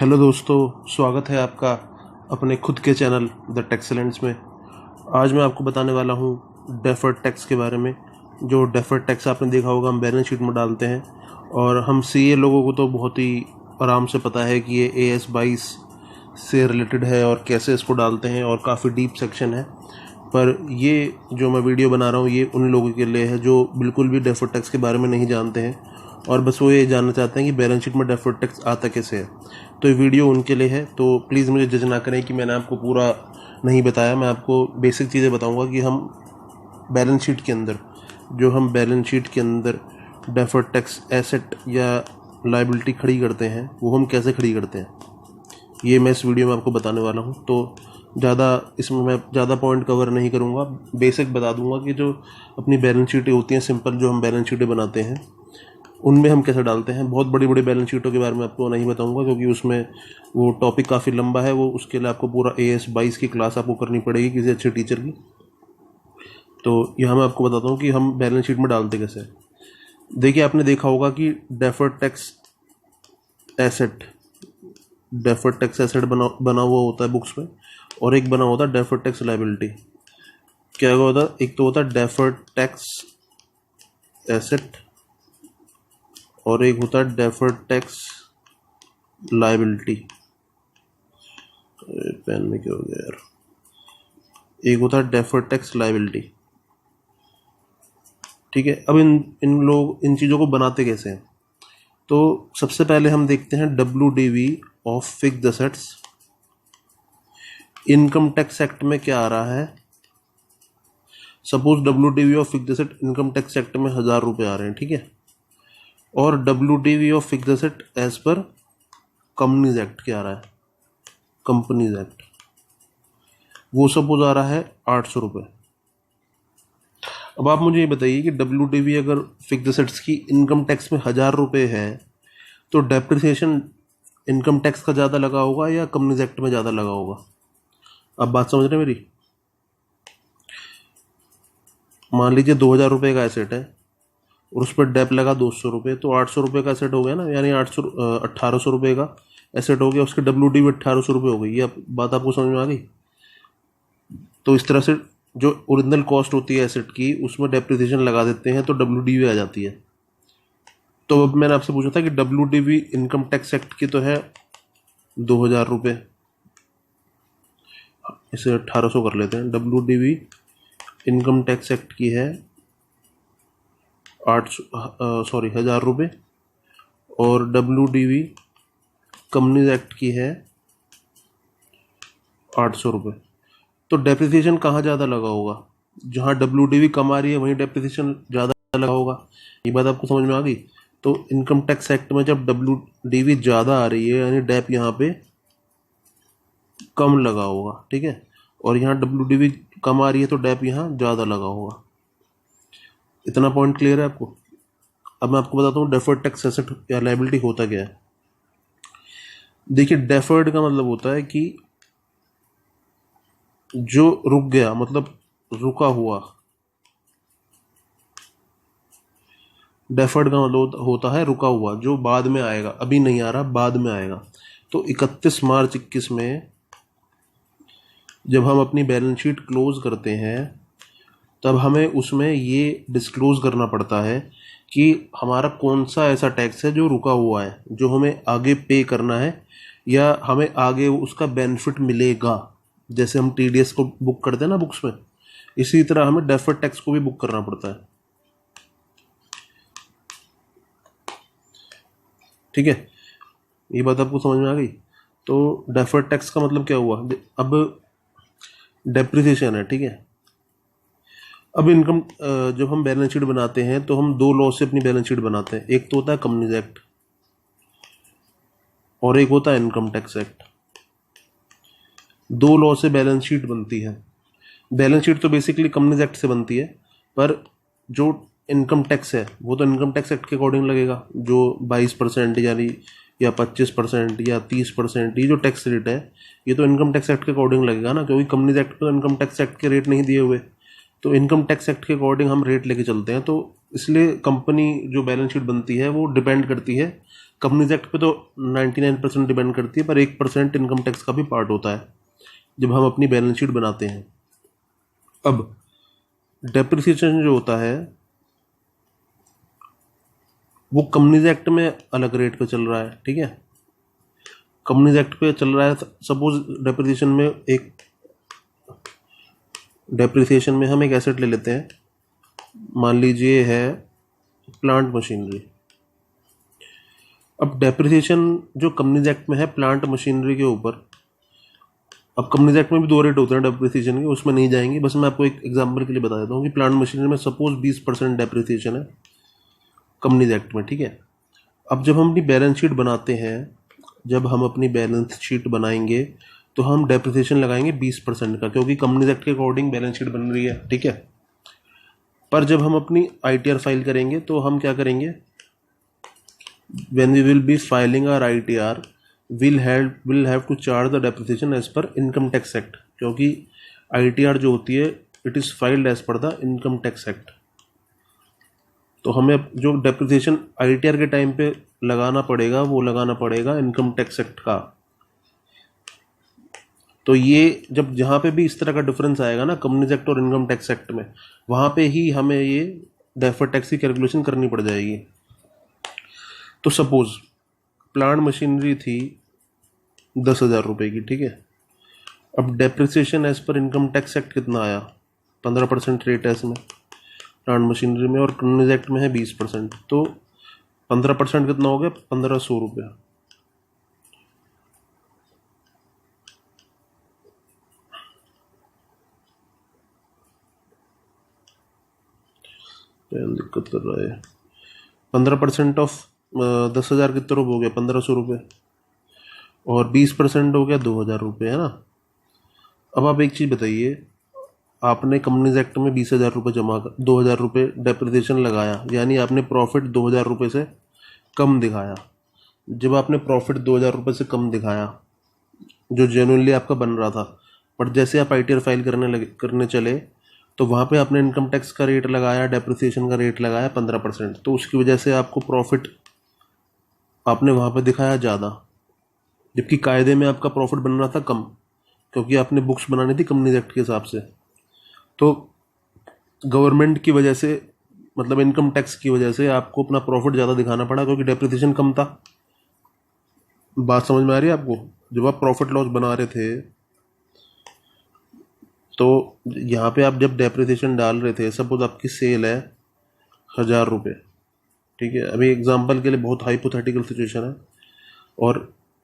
Hello दोस्तों, स्वागत है आपका अपने खुद के चैनल द टेक्सलेंट्स में। आज मैं आपको बताने वाला हूँ डेफर्ड टैक्स के बारे में। जो डेफर्ड टैक्स आपने देखा होगा, हम बैलेंस शीट में डालते हैं और हम सीए लोगों को तो बहुत ही आराम से पता है कि ये AS 22 से रिलेटेड है और कैसे इसको डालते हैं, और काफ़ी डीप सेक्शन है। पर ये जो मैं वीडियो बना रहा हूँ ये उन लोगों के लिए है जो बिल्कुल भी डेफर्ड टैक्स के बारे में नहीं जानते हैं और बस वो ये जानना चाहते हैं कि बैलेंस शीट में डेफर्ड टैक्स आता कैसे है। तो ये वीडियो उनके लिए है। तो प्लीज़ मुझे जज ना करें कि मैंने आपको पूरा नहीं बताया। मैं आपको बेसिक चीज़ें बताऊंगा कि हम बैलेंस शीट के अंदर डेफर्ड टैक्स एसेट या लायबिलिटी खड़ी करते हैं, वो हम कैसे खड़ी करते हैं, ये मैं इस वीडियो में आपको बताने वाला हूँ। तो इसमें मैं ज़्यादा पॉइंट कवर नहीं करूँगा, बेसिक बता दूँगा कि जो अपनी बैलेंस शीटें होती हैं, सिंपल जो हम बैलेंस शीटें बनाते हैं, उनमें हम कैसे डालते हैं। बहुत बड़ी बड़ी बैलेंस शीटों के बारे में आपको नहीं बताऊंगा क्योंकि उसमें वो टॉपिक काफ़ी लंबा है। वो उसके लिए आपको पूरा AS 22 की क्लास आपको करनी पड़ेगी किसी अच्छे टीचर की। तो यहाँ मैं आपको बताता हूँ कि हम बैलेंस शीट में डालते कैसे। देखिए, आपने देखा होगा कि डेफर्ड टैक्स एसेट बना हुआ होता है बुक्स में, और एक बना होता है डेफर्ड टैक्स लायबिलिटी। क्या होता है? एक तो होता है डेफर्ड टैक्स एसेट और एक होता है डेफर्ड टैक्स लायबिलिटी। पेन में क्या हो गया यार? एक होता है डेफर्ड टैक्स लायबिलिटी, ठीक है। अब इन लोग इन चीज़ों को बनाते कैसे हैं? तो सबसे पहले हम देखते हैं WDV of fixed assets. Income tax act में क्या आ रहा है? Suppose WDV of fixed asset income tax act में 1000 रुपये आ रहे हैं, ठीक है। और WDV of fixed asset as per companies act क्या आ रहा है? कंपनीज एक्ट, वो सपोज आ रहा है 800 रुपये। अब आप मुझे ये बताइए कि WDV अगर फिक्स्ड एसेट्स की इनकम टैक्स में 1000 रुपये है, तो डेप्रिसिएशन इनकम टैक्स का ज़्यादा लगा होगा या कंपनीज एक्ट में ज़्यादा लगा होगा? आप बात समझ रहे हैं मेरी? मान लीजिए 2000 रुपये का एसेट है और उस पर डेप लगा 200 रुपये, तो 800 रुपये का एसेट हो गया ना, यानी 1800 रुपये का एसेट हो गया, उसके WDV 1800 रुपये हो गई। ये बात आपको समझ में आ गई? तो इस तरह से जो ओरिजिनल कॉस्ट होती है एसेट की, उसमें डेप्रिसिएशन लगा देते हैं तो WDV आ जाती है। तो अब मैंने आपसे पूछा था कि WDV इनकम टैक्स एक्ट की तो है 2000 रुपये, इसे 1800 कर लेते हैं। WDV इनकम टैक्स एक्ट की है 1000 रुपये, और WDV कंपनीज एक्ट की है 800 रुपये। तो डेप्रिसिएशन कहाँ ज़्यादा लगा होगा? जहाँ WDV कम आ रही है वहीं डेप्रिसिएशन ज़्यादा लगा होगा। ये बात आपको समझ में आ गई? तो इनकम टैक्स एक्ट में जब WDV ज़्यादा आ रही है, यानी डेप यहाँ पे कम लगा होगा, ठीक है। और यहाँ WDV कम आ रही है तो डेप यहाँ ज़्यादा लगा होगा। इतना पॉइंट क्लियर है आपको? अब मैं आपको बताता हूँ डेफर्ड टैक्स एसेट या लायबिलिटी होता क्या है। देखिए, डेफर्ड का मतलब होता है कि जो रुक गया, मतलब रुका हुआ। डेफर्ड का मतलब होता है रुका हुआ, जो बाद में आएगा, अभी नहीं आ रहा, बाद में आएगा। तो 31 मार्च 21 में जब हम अपनी बैलेंस शीट क्लोज करते हैं, तब हमें उसमें ये डिस्क्लोज करना पड़ता है कि हमारा कौन सा ऐसा टैक्स है जो रुका हुआ है, जो हमें आगे पे करना है या हमें आगे उसका बेनिफिट मिलेगा। जैसे हम TDS को बुक करते हैं ना बुक्स में, इसी तरह हमें डेफर्ड टैक्स को भी बुक करना पड़ता है, ठीक है। ये बात आपको समझ में आ गई? तो डेफर्ड टैक्स का मतलब क्या हुआ? अब डेप्रिसिएशन है, ठीक है। अब इनकम जब हम बैलेंस शीट बनाते हैं तो हम दो लॉ से अपनी बैलेंस शीट बनाते हैं। एक तो होता है कंपनीज एक्ट और एक होता है इनकम टैक्स एक्ट। दो लॉ से बैलेंस शीट बनती है। बैलेंस शीट तो बेसिकली कंपनीज एक्ट से बनती है, पर जो इनकम टैक्स है वो तो इनकम टैक्स एक्ट के अकॉर्डिंग लगेगा। जो 22% यानी या 25% या 30%, ये जो टैक्स रेट है ये तो इनकम टैक्स एक्ट के अकॉर्डिंग लगेगा ना, क्योंकि कंपनीज एक्ट में तो इनकम टैक्स एक्ट के रेट नहीं दिए हुए। तो इनकम टैक्स एक्ट के अकॉर्डिंग हम रेट लेके चलते हैं। तो इसलिए कंपनी जो बैलेंस शीट बनती है वो डिपेंड करती है कंपनीज एक्ट पे, तो 99% डिपेंड करती है, पर 1% इनकम टैक्स का भी पार्ट होता है जब हम अपनी बैलेंस शीट बनाते हैं। अब डेप्रिसिएशन जो होता है वो कंपनीज एक्ट में अलग रेट पे चल रहा है, ठीक है। कंपनीज एक्ट पे चल रहा है, सपोज डेप्रिसिएशन में हम एक एसेट ले लेते हैं, मान लीजिए है प्लांट मशीनरी। अब डेप्रिसिएशन जो कंपनीज एक्ट में है प्लांट मशीनरी के ऊपर, अब कंपनीज एक्ट में भी 2 रेट होते हैं डेप्रिसिएशन के, उसमें नहीं जाएंगे, बस मैं आपको एक एग्जांपल के लिए बता देता हूँ कि प्लांट मशीनरी में सपोज 20% डेप्रिसिएशन है कंपनीज एक्ट में, ठीक है। अब जब हम अपनी बैलेंस शीट बनाते हैं, जब हम अपनी बैलेंस शीट बनाएंगे तो हम डेप्रिसिएशन लगाएंगे 20% का, क्योंकि कंपनीज एक्ट के अकॉर्डिंग बैलेंस शीट बन रही है, ठीक है। पर जब हम अपनी ITR फाइल करेंगे तो हम क्या करेंगे, when we will be filing our ITR will have to charge the depreciation as per income tax act, क्योंकि ITR जो होती है it is filed as per the income tax act। तो हमें जो डेप्रिसिएशन ITR के टाइम पे लगाना पड़ेगा वो लगाना पड़ेगा इनकम टैक्स एक्ट का। तो ये जब जहाँ पे भी इस तरह का डिफरेंस आएगा ना कंपनीज एक्ट और इनकम टैक्स एक्ट में, वहाँ पे ही हमें ये डेफर्ड टैक्स की कैलकुलेशन करनी पड़ जाएगी। तो सपोज प्लांट मशीनरी थी 10,000 रुपये की, ठीक है। अब depreciation as per income tax act कितना आया, 15% रेट है इसमें प्लांट मशीनरी में, और कंपनीज एक्ट में है 20%, तो 15% कितना हो गया, 1,500 रुपया। दिक्कत कर रहा है, 15% ऑफ 10,000 कितने रुपये हो गया, 1,500 रुपये, और 20% हो गया 2,000 रुपये, है ना। अब आप एक चीज़ बताइए, आपने कंपनीज एक्ट में 20,000 रुपये जमा कर 2,000 रुपये डेप्रिसिएशन लगाया, यानी आपने प्रॉफिट 2,000 रुपये से कम दिखाया। जब आपने प्रॉफिट 2,000 रुपये से कम दिखाया जो जेन्युइनली आपका बन रहा था, पर जैसे आप ITR फाइल करने चले तो वहाँ पे आपने इनकम टैक्स का रेट लगाया, डेप्रिसिएशन का रेट लगाया 15%, तो उसकी वजह से आपको प्रॉफिट आपने वहाँ पे दिखाया ज़्यादा, जबकि कायदे में आपका प्रॉफिट बन रहा था कम, क्योंकि आपने बुक्स बनानी थी कंपनीज एक्ट के हिसाब से। तो गवर्नमेंट की वजह से, मतलब इनकम टैक्स की वजह से आपको अपना प्रॉफिट ज़्यादा दिखाना पड़ा, क्योंकि डेप्रिसिएशन कम था। बात समझ में आ रही है आपको? जब आप प्रॉफिट लॉस बना रहे थे तो यहाँ पे आप जब डेप्रिसिएशन डाल रहे थे, सपोज आपकी सेल है 1,000 रुपये, ठीक है। अभी एग्जांपल के लिए बहुत हाइपोथेटिकल सिचुएशन है, और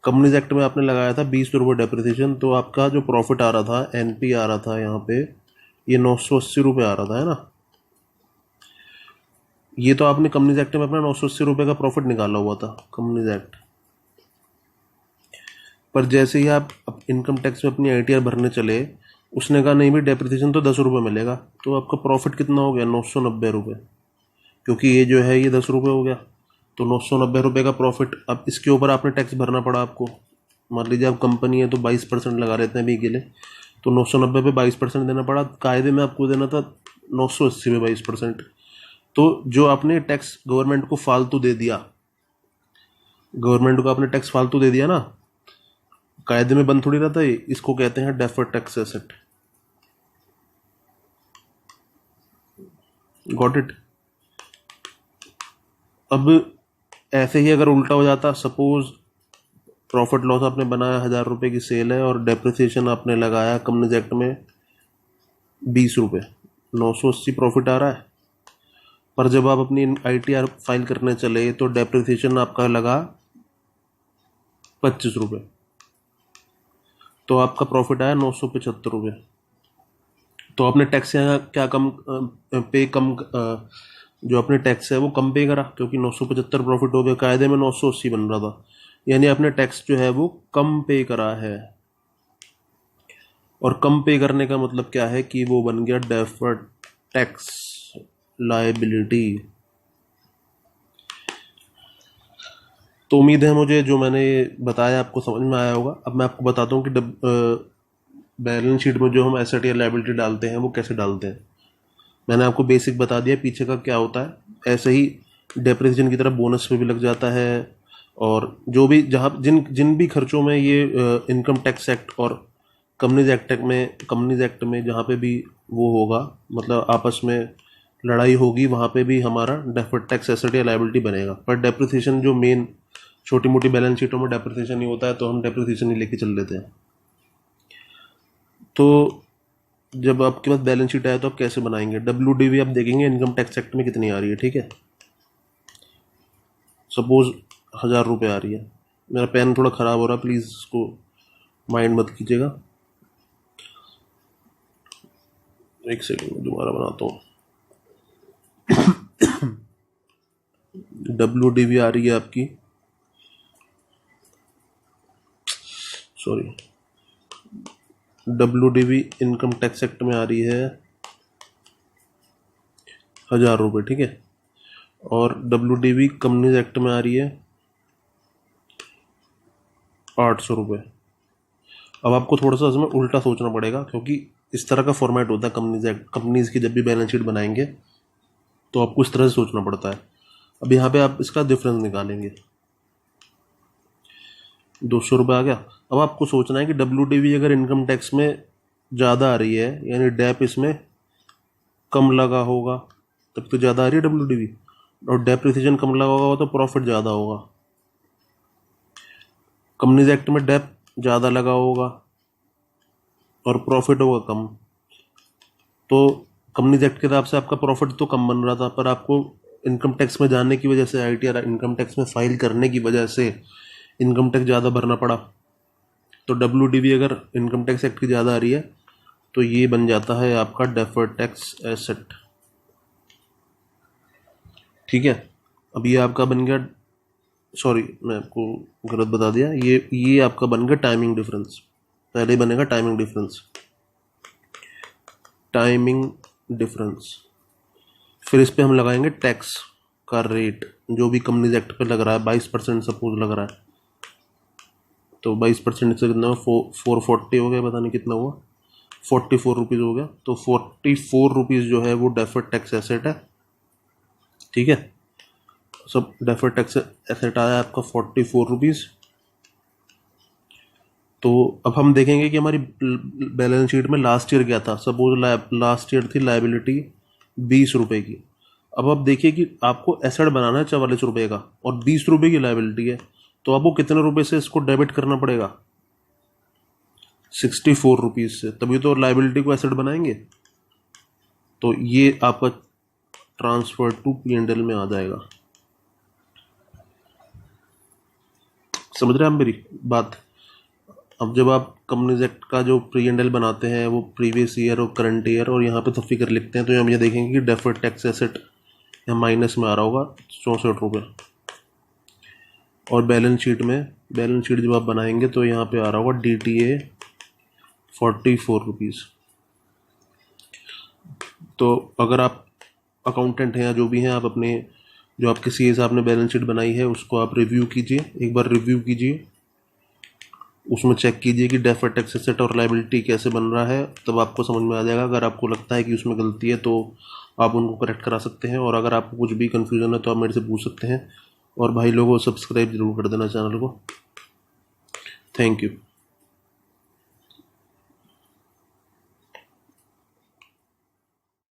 कंपनीज एक्ट में आपने लगाया था 20 रुपये डेप्रिसिएशन, तो आपका जो प्रॉफिट आ रहा था, NP आ रहा था यहाँ पे, ये 980 रुपये आ रहा था, है ना। ये तो आपने कंपनीज एक्ट में अपना 980 रुपये का प्रॉफिट निकाला हुआ था कंपनीज एक्ट, पर जैसे ही आप इनकम टैक्स में अपनी ITR भरने चले, उसने कहा नहीं भाई डेप्रिसिएशन तो 10 रुपये मिलेगा, तो आपका प्रॉफिट कितना हो गया, 990 रुपये, क्योंकि ये जो है ये 10 रुपये हो गया, तो 990 रुपये का प्रॉफिट। अब इसके ऊपर आपने टैक्स भरना पड़ा आपको, मान लीजिए आप कंपनी है तो 22% लगा रहे थे अभी के लिए, तो 990 पे 22% देना पड़ा। कायदे में आपको देना था 980 पे 22%, तो जो आपने टैक्स गवर्नमेंट को फालतू दे दिया, गवर्नमेंट को आपने टैक्स फालतू दे दिया ना, कायदे में बंद थोड़ी रहता है, इसको कहते हैं deferred tax asset. Got it? अब ऐसे ही अगर उल्टा हो जाता, सपोज प्रॉफिट लॉस आपने बनाया 1,000 रुपये की सेल है, और डेप्रिसिएशन आपने लगाया कंपनीज एक्ट में 20 रुपये, 980 प्रॉफिट आ रहा है, पर जब आप अपनी ITR फाइल करने चले तो डेप्रिसिएशन आपका लगा 25 रुपये, तो आपका प्रॉफिट आया 975 रुपये। तो आपने टैक्स यहाँ क्या कम जो आपने टैक्स है वो कम पे करा, क्योंकि 975 प्रॉफिट हो गया, कायदे में 980 बन रहा था, यानी आपने टैक्स जो है वो कम पे करा है। और कम पे करने का मतलब क्या है कि वो बन गया डेफर्ड टैक्स लायबिलिटी। तो उम्मीद है मुझे जो मैंने बताया आपको समझ में आया होगा। अब मैं आपको बताता हूँ कि बैलेंस शीट में जो हम एसेट या लायबिलिटी डालते हैं वो कैसे डालते हैं। मैंने आपको बेसिक बता दिया पीछे का क्या होता है, ऐसे ही डेप्रिसिएशन की तरह बोनस पे भी लग जाता है। और जो भी जहाँ जिन जिन भी खर्चों में ये इनकम टैक्स एक्ट और कम्युनिज एक्ट में जहाँ पे भी वो होगा, मतलब आपस में लड़ाई होगी, वहाँ पे भी हमारा डेफर्ड टैक्स एसेट या लायबिलिटी बनेगा। पर डेप्रिसिएशन जो मेन छोटी मोटी बैलेंस शीटों में डेप्रिसिएशन नहीं होता है, तो हम डेप्रिसिएशन ही लेके चल लेते हैं। तो जब आपके पास बैलेंस शीट आए तो आप कैसे बनाएंगे? WDV आप देखेंगे इनकम टैक्स एक्ट में कितनी आ रही है, ठीक है। सपोज 1000 रुपये आ रही है। मेरा पेन थोड़ा ख़राब हो रहा है, प्लीज़ इसको माइंड मत कीजिएगा। एक सेकंड में दोबारा बनाता हूँ। WDV आ रही है आपकी, sorry, WDV income tax act में आ रही है 1000 रुपये, ठीक है। और WDV कंपनीज एक्ट में आ रही है 800 रुपये। अब आपको थोड़ा सा इसमें उल्टा सोचना पड़ेगा, क्योंकि इस तरह का फॉर्मेट होता है कंपनीज एक्ट। कंपनीज की जब भी बैलेंस शीट बनाएंगे तो आपको इस तरह से सोचना पड़ता है। अब यहाँ पे आप इसका डिफरेंस निकालेंगे, 200 रुपये आ गया। अब आपको सोचना है कि WDV अगर इनकम टैक्स में ज़्यादा आ रही है, यानी डैप इसमें कम लगा होगा, तब तो ज़्यादा आ रही है WDV, और डेप्रिसिएशन कम लगा होगा तो प्रॉफिट ज़्यादा होगा। कंपनीज एक्ट में डेप ज़्यादा लगा होगा और प्रॉफिट होगा कम, तो कंपनीज एक्ट के हिसाब से आपका प्रॉफिट तो कम बन रहा था, पर आपको इनकम टैक्स में जाने की वजह से, ITR इनकम टैक्स में फाइल करने की वजह से इनकम टैक्स ज़्यादा भरना पड़ा। तो WDV अगर इनकम टैक्स एक्ट की ज़्यादा आ रही है तो ये बन जाता है आपका डेफर्ड टैक्स एसेट, ठीक है। अब ये आपका बन गया, सॉरी मैं आपको गलत बता दिया, ये आपका बन गया टाइमिंग डिफरेंस। पहले बनेगा टाइमिंग डिफरेंस, फिर इस पे हम लगाएंगे टैक्स का रेट, जो भी कंपनीज एक्ट पे लग रहा है। 22% सपोज लग रहा है, तो 22% से कितना हुआ, 440 हो गया, पता नहीं कितना हुआ, 44 रुपीज़ हो गया। तो 44 रुपीज़ जो है वो डेफर्ड टैक्स एसेट है, ठीक है। सब डेफर्ड टैक्स एसेट आया आपका 44 रुपीज़। तो अब हम देखेंगे कि हमारी बैलेंस शीट में लास्ट ईयर क्या था। सपोज लास्ट ईयर थी लायबिलिटी 20 रुपये की। अब आप देखिए कि आपको एसेट बनाना है 44 रुपये का और 20 रुपये की लायबिलिटी है, तो आपको कितने रुपए से इसको डेबिट करना पड़ेगा? 64 रुपीज़ से, तभी तो लायबिलिटी को एसेट बनाएंगे। तो ये आपका ट्रांसफर टू P&L में आ जाएगा। समझ रहे हैं आप मेरी बात? अब जब आप कंपनीज एक्ट का जो P&L बनाते हैं वो प्रीवियस ईयर और करंट ईयर और यहाँ पे तो फिगर लिखते हैं, तो हम ये देखेंगे कि डेफर्ड टैक्स एसेट यहाँ माइनस में आ रहा होगा 64 रुपये। और बैलेंस शीट जब आप बनाएंगे तो यहाँ पे आ रहा होगा DTA 44 रुपीज़। तो अगर आप अकाउंटेंट हैं या जो भी हैं, आप अपने जो आपके CA साहब ने बैलेंस शीट बनाई है उसको आप रिव्यू कीजिए, एक बार रिव्यू कीजिए, उसमें चेक कीजिए कि डेफर्ड टैक्स एसेट और लायबिलिटी कैसे बन रहा है, तब आपको समझ में आ जाएगा। अगर आपको लगता है कि उसमें गलती है तो आप उनको करेक्ट करा सकते हैं, और अगर आपको कुछ भी कन्फ्यूज़न है तो आप मेरे से पूछ सकते हैं। और भाई लोगों, सब्सक्राइब जरूर कर देना चैनल को। Thank you.